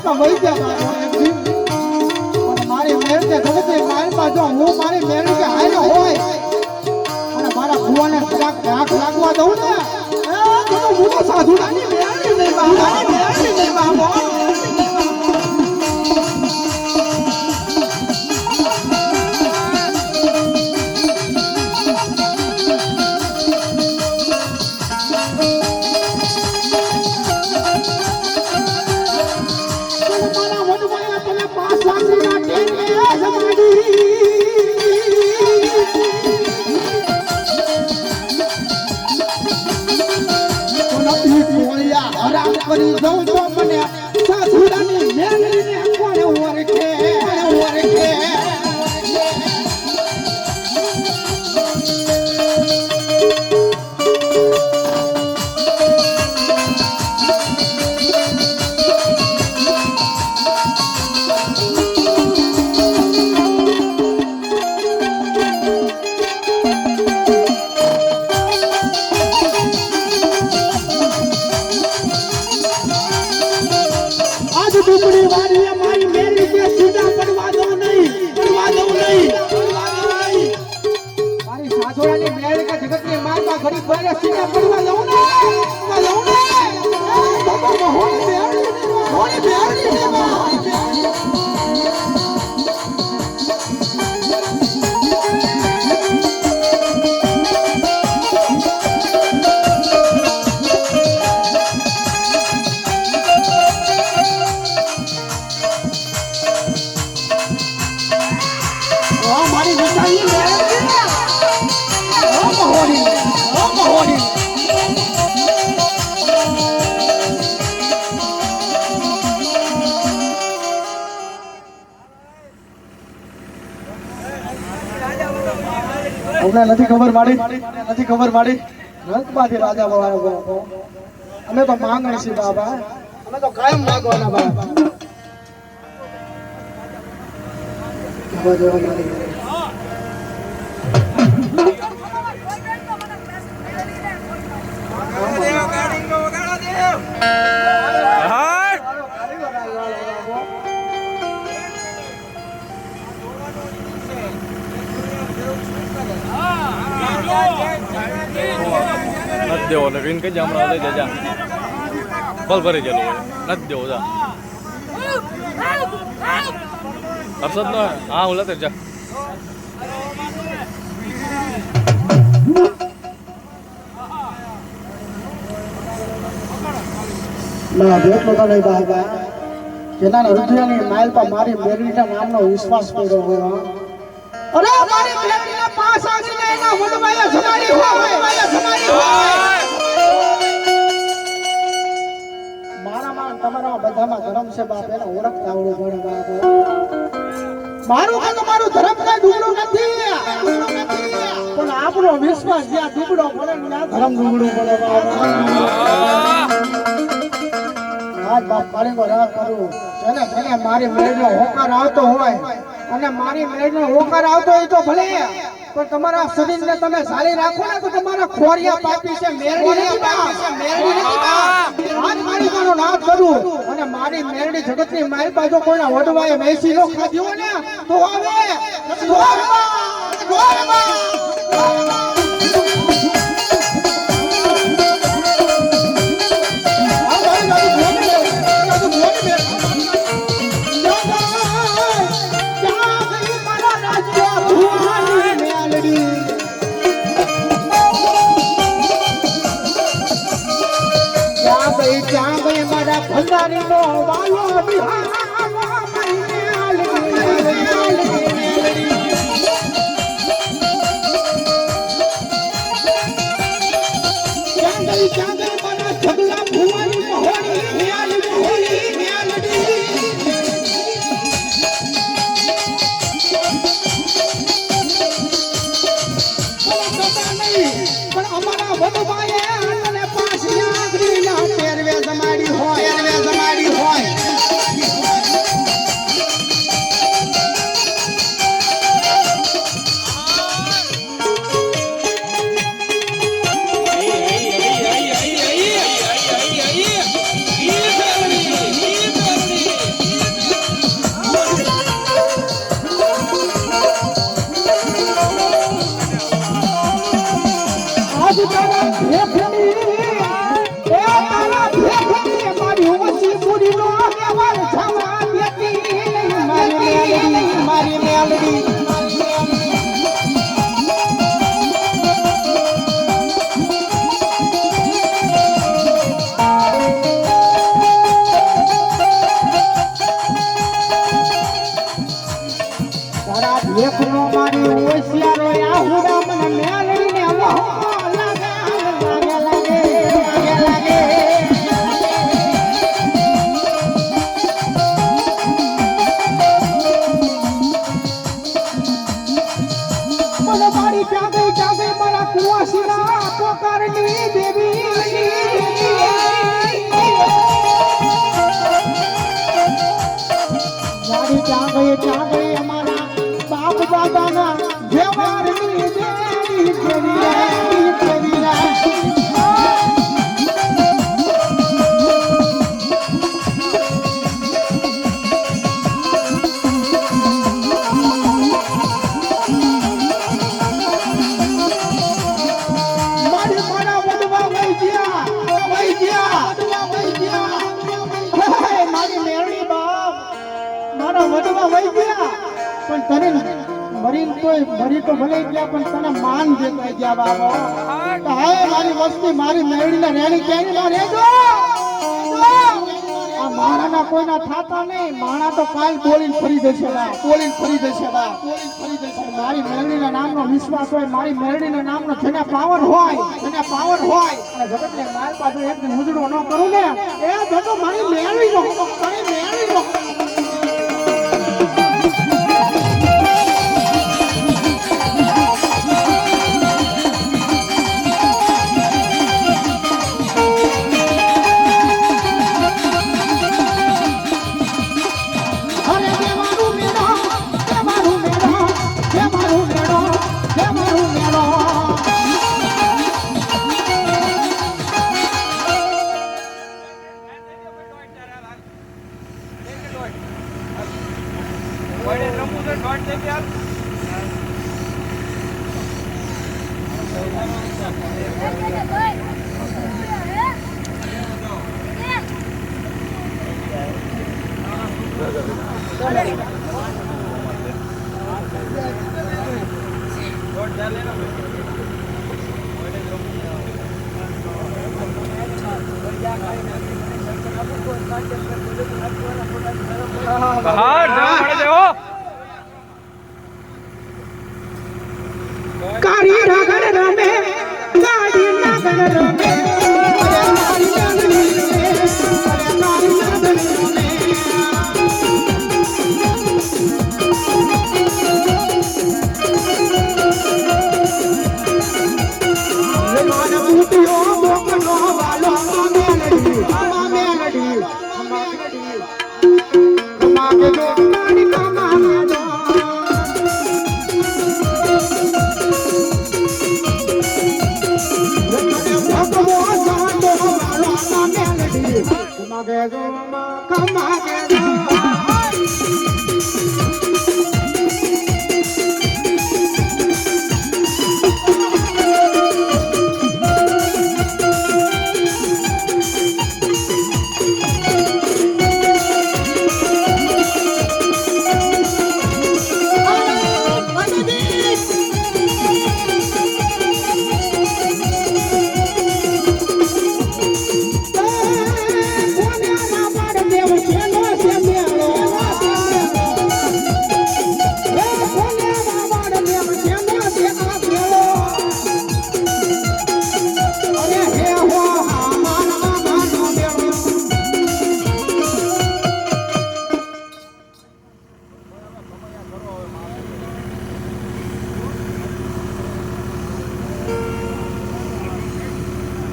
તો વહી ગયા પણ મારી મેર કે જગતની માલમાં જો હું મારી મેર કે હારે હોય અને મારા ભુવાને આંખ લાગવા દઉં ને તો હું તો સાધુડાની મેરની નહીં બાબા કરી દઉં તો મને સાસુડાની મેલડીને કોણ ઓળખે નથી ખબર માડી રંગમાંથી રાજા બોલાવો અમે તો માંગણી છીએ બાબા અમે તો કાયમ માંગવાના બાબા નથી દેવો લગીન કઈ હમણાં લઈ જજા ફલ ભરી ગયેલું હોય નથી દેવો જા હર્ષદ નો હા હું લેતે જા ના બેઠો તો નહીં બાબા જેના હૃદયની માઇલ પર મારી મેરડીના નામનો વિશ્વાસ કર્યો હોય અરે મારી મેરડીના પાસ આવીને એના વડવાયા સમાડી હોય મારામાં તમારા બધામાં ધર્મ છે બાપ એને ઓળખતા આવડું પડે બાપ મારું કે તમારું ધર્મ કઈ ડૂબડું નથી પણ આપણો વિશ્વાસ જ્યાં ડૂબડો પડે ત્યાં ધર્મ ડૂબડું પડે બાપ આજ બાપ મારી રાહ કરું જેને મારી મેળનો હોકાર આવતો હોય અને મારી મેળનો હોકાર આવતો હોય તો ભલે પણ તમારા શરીરને તમે સારી રાખો ને તો તમારા ખોરિયા પાપી છે મેળડી આજ મારી મારો નાથ કરું અને મારી મેળડી જગતની મારી બાજુ કોઈના વડવાએ વેસી નો ખાધ્યો ને તો આવે ભંડારી નો વાલો બિહાર પણ અમારા વડવાએ અને પાછી આંગળીના પહેરવે જમાડી હોય એકનો મારી હોશિયારો આ હુડા મને મેળવીને લાગે લાગે લાગે મને મારી ચાગે મારા કુવાસીના પોકારની દેવી મારી ચાગે અમારા બાપ દાદાના વ્યવહારની દેવી પણ તને મરી તો ભલે ગયા પણ તને માન દેખાઈ ગયા બાબા હાય મારી વસ્તી મારી મેળીને રેણી ક્યાંય ના રહેજો આ માણાના કોઈના થાતા નહીં માણા તો કાલ બોલીને ફરી જશે મારી મેળીના નામનો વિશ્વાસ હોય મારી મેળીના નામનો જેને પાવર હોય અને જગતને માર પાછો એક મુજડો ન કરું ને એ જતો મારી મેળીનો બહાર જવા પડે છે હો કારી રાગણ રમે ગાડી નાગણ રમે મારી નાગણી માન બુટિયો મોકનો વાલો મેલડી કમાકે જો મારી કમાકે જો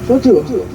શું થયું